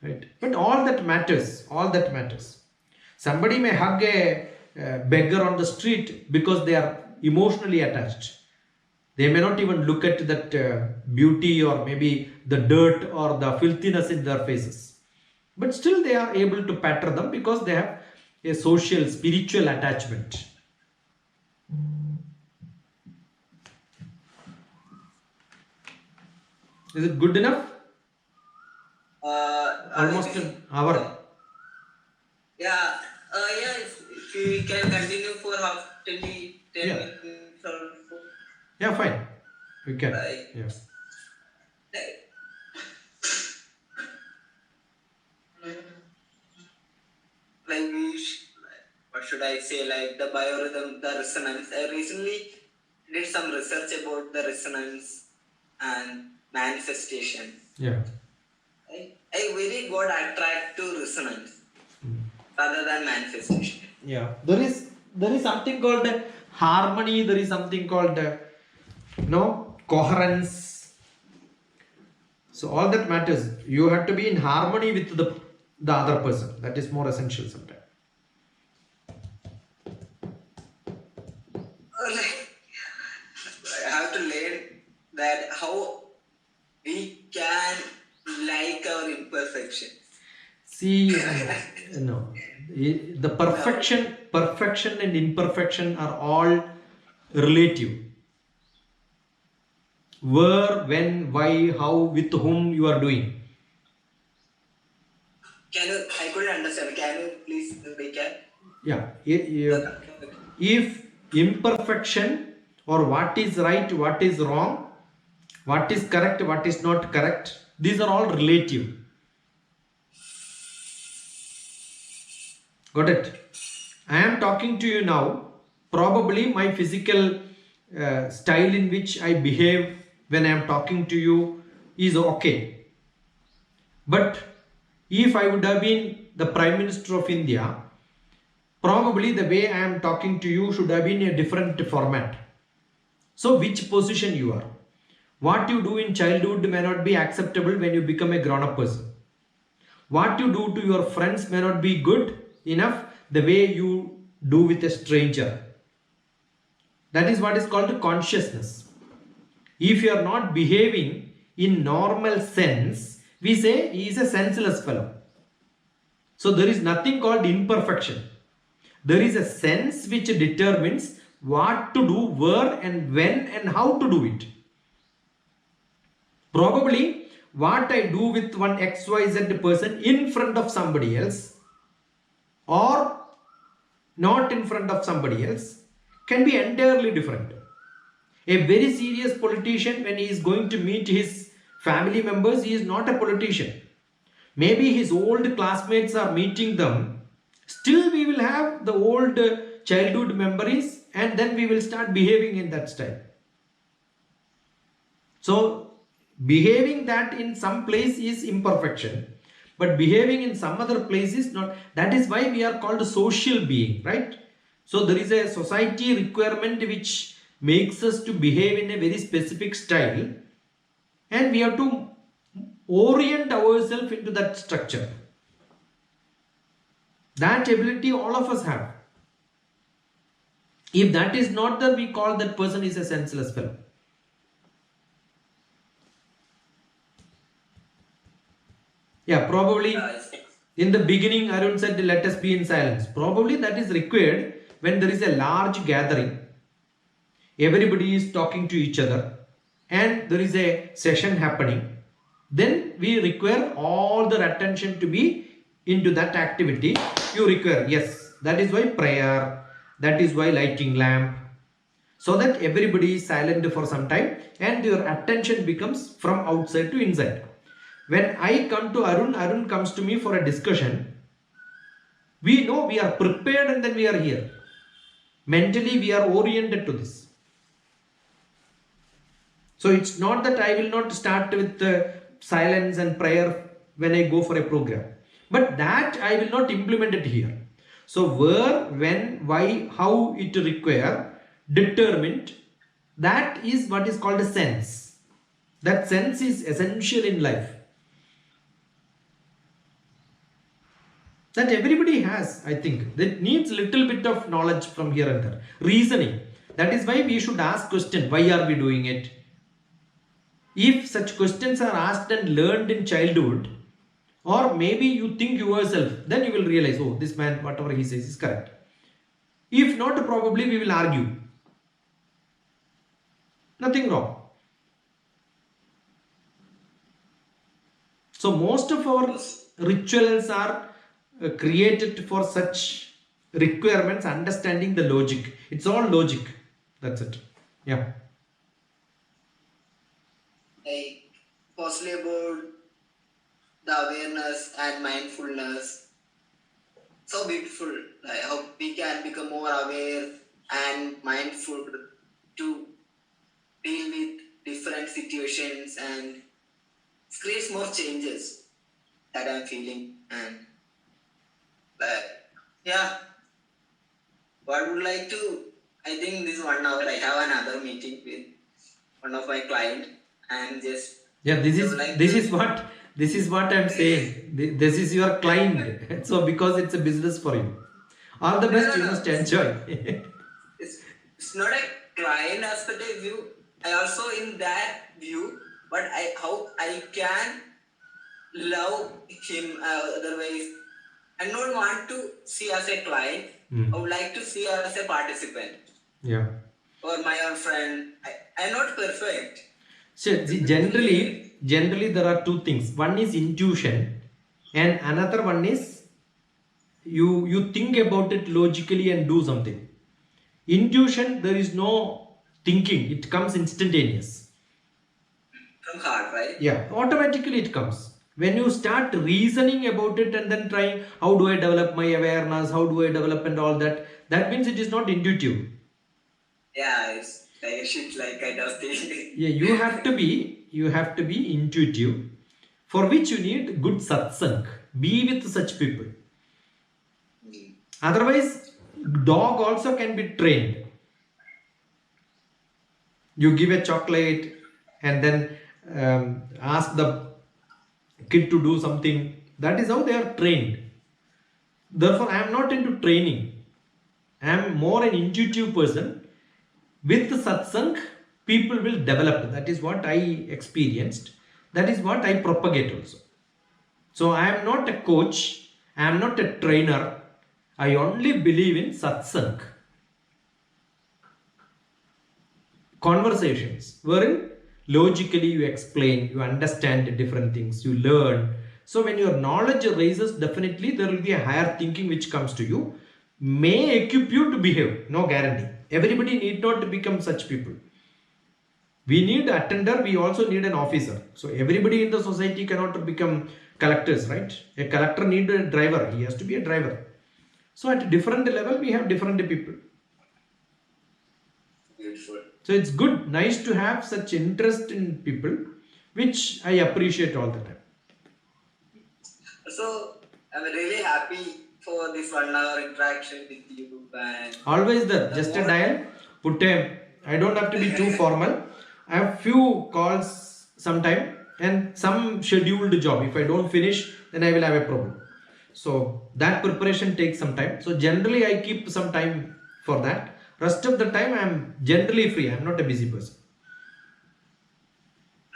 Right? But all that matters, Somebody may hug a beggar on the street because they are emotionally attached. They may not even look at that beauty or maybe the dirt or the filthiness in their faces. But still they are able to patter them because they have a social, spiritual attachment. Is it good enough? Almost If, an hour. yeah, yeah, if we can continue for half 10 Yeah. minutes or so, Yeah, fine. We can. like, Yeah. like, like what should I say, like the biorhythm, the resonance. I recently did some research about the resonance and manifestation. Yeah. I really got attracted to resonance rather than manifestation. Yeah. There is something called harmony. There is something called no coherence. So all that matters. You have to be in harmony with the other person. That is more essential sometimes. Like, I have to learn that how we can like our imperfection. See, no, the perfection and imperfection are all relative. Where, when, why, how, with whom you are doing. Can you? I couldn't understand. Can you please recap? Yeah. The- If imperfection or what is right, what is wrong, what is correct, what is not correct, these are all relative. Got it? I am talking to you now. Probably my physical style in which I behave when I am talking to you is okay. But if I would have been the Prime Minister of India, probably the way I am talking to you should have been a different format. So, which position you are? What you do in childhood may not be acceptable when you become a grown up person. What you do to your friends may not be good enough the way you do with a stranger. That is what is called consciousness. If you are not behaving in normal sense, we say he is a senseless fellow. So there is nothing called imperfection. There is a sense which determines what to do, where and when and how to do it. Probably what I do with one XYZ person in front of somebody else or not in front of somebody else can be entirely different. A very serious politician, when he is going to meet his family members, he is not a politician. Maybe his old classmates are meeting them. Still, we will have the old childhood memories and then we will start behaving in that style. So, behaving that in some place is imperfection, but behaving in some other place is not. That is why we are called a social being, right? So, there is a society requirement which makes us to behave in a very specific style, and we have to orient ourselves into that structure. That ability all of us have. If that is not there, we call that person is a senseless fellow. Yeah, probably in the beginning Arun said let us be in silence. Probably that is required when there is a large gathering. Everybody is talking to each other and there is a session happening. Then we require all their attention to be into that activity. You require, yes, that is why prayer, that is why lighting lamp, so that everybody is silent for some time and your attention becomes from outside to inside. When I come to Arun, Arun comes to me for a discussion. We know we are prepared and then we are here. Mentally, we are oriented to this. So it's not that I will not start with silence and prayer when I go for a program. But that I will not implement it here. So where, when, why, how it require determined, that is what is called a sense. That sense is essential in life. That everybody has, I think. That needs little bit of knowledge from here and there. Reasoning. That is why we should ask question, why are we doing it? If such questions are asked and learned in childhood, or maybe you think yourself, then you will realize, oh, this man, whatever he says is correct. If not, probably we will argue. Nothing wrong. So most of our rituals are created for such requirements, understanding the logic. It's all logic. That's it. Yeah. Like, firstly about the awareness and mindfulness. So beautiful, like how we can become more aware and mindful to deal with different situations and creates more changes that I'm feeling. And like, yeah, what would like to, I think this 1 hour I have another meeting with one of my client and just Yeah, this I is would like this to, is what this is what I'm saying. This is your client. So because it's a business for you. All the best, you no, must enjoy. it's not a client aspect of view. I also in that view, but I how I can love him otherwise. I don't want to see as a client. I would like to see as a participant Yeah. or my own friend. I'm not perfect. So see, generally there are two things. One is intuition, and another one is you think about it logically and do something. Intuition, there is no thinking; it comes instantaneous. From heart, right? Yeah, automatically it comes. When you start reasoning about it and then trying, how do I develop my awareness? How do I develop and all that? That means it is not intuitive. Yeah, it's like a shit like kind of thing. Yeah, you have to be intuitive, for which you need good satsang. Be with such people. Otherwise, dog also can be trained. You give a chocolate and then ask the kid to do something. That is how they are trained. Therefore, I am not into training. I am more an intuitive person. With satsang, people will develop. That is what I experienced. That is what I propagate also. So I am not a coach. I am not a trainer. I only believe in satsang. Conversations wherein logically you explain, you understand different things, you learn. So when your knowledge raises, definitely there will be a higher thinking which comes to you, may equip you to behave. No guarantee. Everybody need not become such people. We need attender, we also need an officer. So everybody in the society cannot become collectors, right? A collector need a driver, he has to be a driver. So at different level we have different people. Beautiful. So it's good, nice to have such interest in people, which I appreciate all the time. So I'm really happy for this 1 hour interaction with you. And Always there, just a dial, put a, I don't have to be too formal. I have few calls sometime and some scheduled job. If I don't finish, then I will have a problem. So that preparation takes some time. So generally I keep some time for that. Rest of the time I am generally free. I am not a busy person.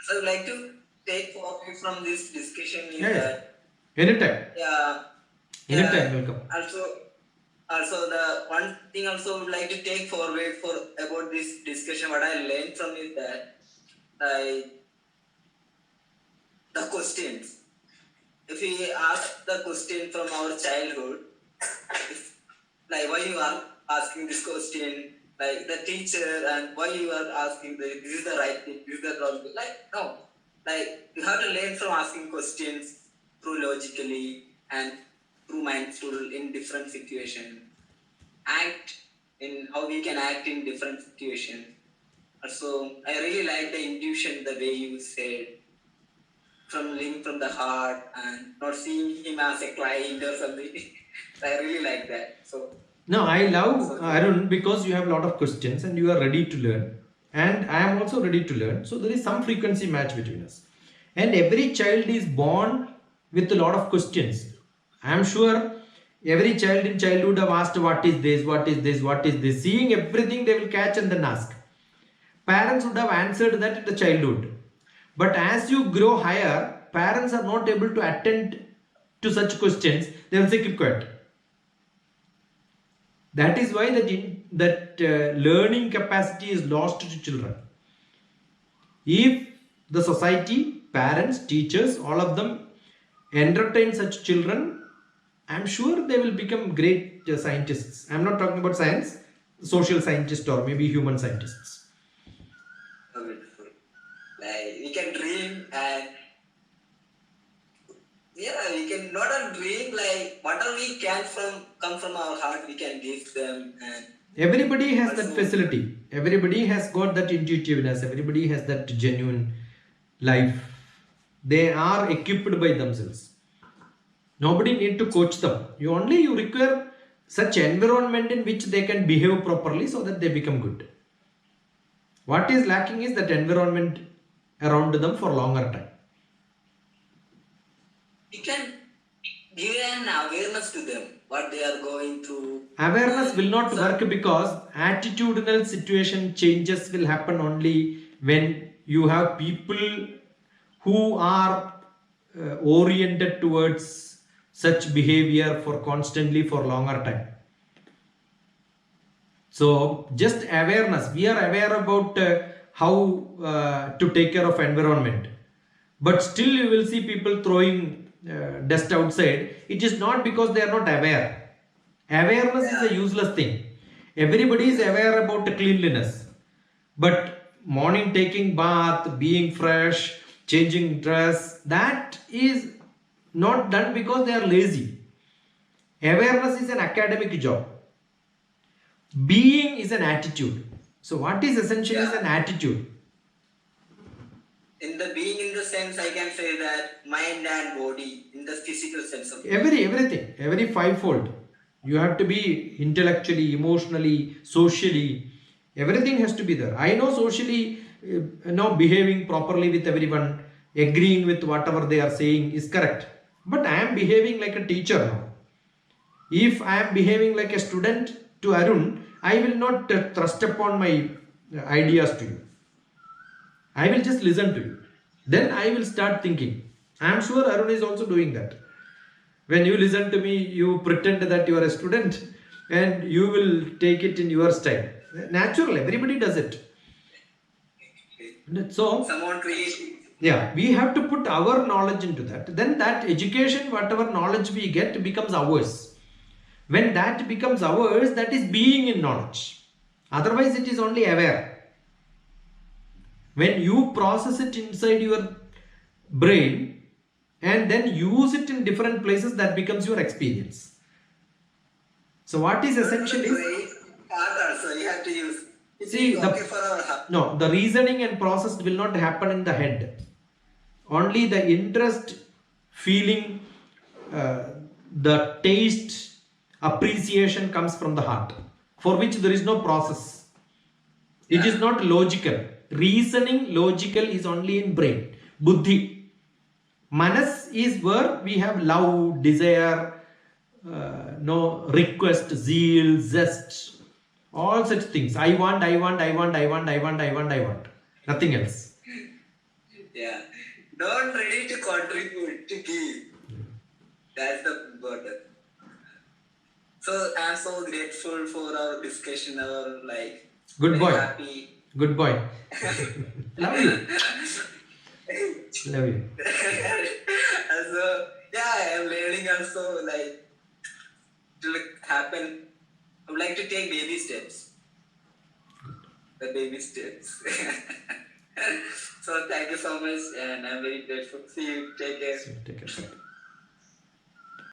so I'd like to take away from this discussion is Yeah. that Anytime. yeah, Anytime, welcome. also the one thing also would like to take forward for about this discussion. What I learned from is that the questions. If we ask the question from our childhood, if, like why you are asking this question, like the teacher, and why you are asking this is the right thing, this is the wrong thing. Like no, like you have to learn from asking questions through logically and through mindful in different situations. Act in how we can act in different situations. Also, I really like the intuition, the way you said, from living from the heart and not seeing him as a client or something. I really like that. So No, I love Arun because you have a lot of questions and you are ready to learn. And I am also ready to learn. So there is some frequency match between us. And every child is born with a lot of questions. I am sure every child in childhood have asked what is this, what is this, what is this. Seeing everything they will catch and then ask. Parents would have answered that in the childhood. But as you grow higher, parents are not able to attend to such questions. They will say keep quiet. That is why that learning capacity is lost to children. If the society, parents, teachers, all of them entertain such children, I'm sure they will become great scientists. I'm not talking about science, social scientists or maybe human scientists. So beautiful. Like we can dream and yeah, we can not a dream like whatever we can come from our heart, we can give them and Everybody has that also facility. Everybody has got that intuitiveness. Everybody has that genuine life. They are equipped by themselves. Nobody need to coach them. You require such environment in which they can behave properly so that they become good. What is lacking is that environment around them for longer time. we can give an awareness to them what they are going through. Awareness will not So work because attitudinal situation changes will happen only when you have people who are oriented towards such behavior for constantly for longer time. So just awareness, we are aware about how to take care of environment, but still you will see people throwing dust outside. It is not because they are not aware. Awareness is yeah, a useless thing. Everybody is aware about cleanliness, but morning taking bath, being fresh, changing dress, that is not done because they are lazy. Awareness is an academic job. Being is an attitude. So what is essential is yeah. an attitude. In the being in the sense I can say that mind and body in the physical sense of Everything, every fivefold. You have to be intellectually, emotionally, socially. Everything has to be there. I know socially, behaving properly with everyone, agreeing with whatever they are saying is correct. But I am behaving like a teacher now. If I am behaving like a student to Arun, I will not thrust upon my ideas to you. I will just listen to you. Then I will start thinking. I am sure Arun is also doing that. When you listen to me, you pretend that you are a student and you will take it in your style. Natural, everybody does it. So, someone creating. yeah, we have to put our knowledge into that. Then that education, whatever knowledge we get, becomes ours. When that becomes ours, that is being in knowledge. Otherwise, it is only aware. When you process it inside your brain and then use it in different places, that becomes your experience. So what is essential is, Great part also you have to use. It see, is okay for our heart. no, the reasoning and process will not happen in the head. Only the interest, feeling, uh, the taste, appreciation comes from the heart, for which there is no process. It is not logical. Reasoning, logical is only in brain. Buddhi. Manas is where we have love, desire, no request, zeal, zest, all such things. I want. Nothing else. Yeah. Don't ready to contribute, to give. That's the important. So I'm so grateful for our discussion, our like Good very boy. happy. Good boy. Love you. Love you. Also, yeah, I am learning also like to happen. I would like to take baby steps. The baby steps. So thank you so much, and I'm very grateful. See you. Take care. Take care.